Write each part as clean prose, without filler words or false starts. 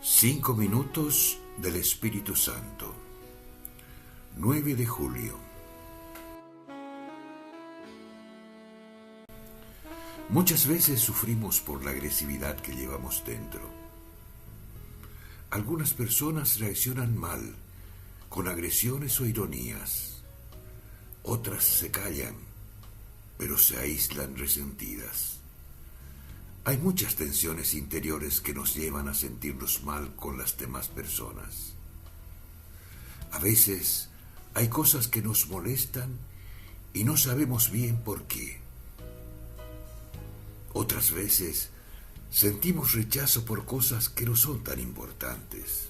5 minutos del Espíritu Santo. 9 de julio. Muchas veces sufrimos por la agresividad que llevamos dentro. Algunas personas reaccionan mal, con agresiones o ironías. Otras se callan, pero se aíslan resentidas. Hay muchas tensiones interiores que nos llevan a sentirnos mal con las demás personas. A veces hay cosas que nos molestan y no sabemos bien por qué. Otras veces sentimos rechazo por cosas que no son tan importantes.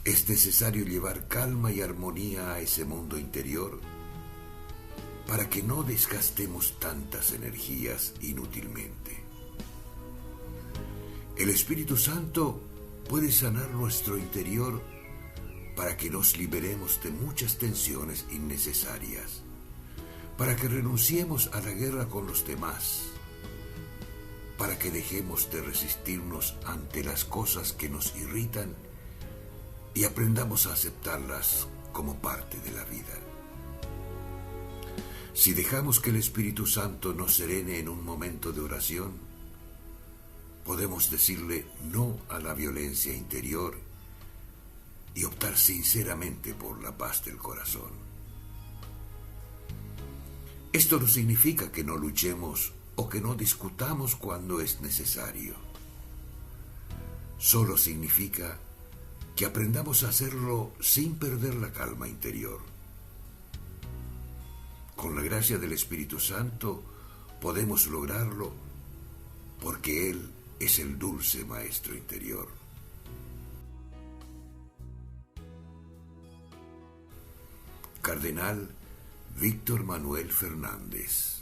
Es necesario llevar calma y armonía a ese mundo interior para que no desgastemos tantas energías inútilmente. El Espíritu Santo puede sanar nuestro interior para que nos liberemos de muchas tensiones innecesarias, para que renunciemos a la guerra con los demás, para que dejemos de resistirnos ante las cosas que nos irritan y aprendamos a aceptarlas como parte de la vida. Si dejamos que el Espíritu Santo nos serene en un momento de oración, podemos decirle no a la violencia interior y optar sinceramente por la paz del corazón. Esto no significa que no luchemos o que no discutamos cuando es necesario. Solo significa que aprendamos a hacerlo sin perder la calma interior. Con la gracia del Espíritu Santo podemos lograrlo porque Él es el dulce Maestro interior. Cardenal Víctor Manuel Fernández.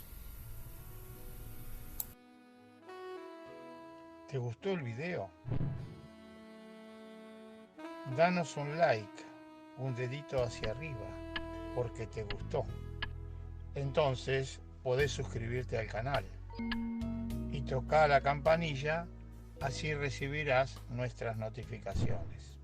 ¿Te gustó el video? Danos un like, un dedito hacia arriba, porque te gustó. Entonces podés suscribirte al canal y tocar la campanilla, así recibirás nuestras notificaciones.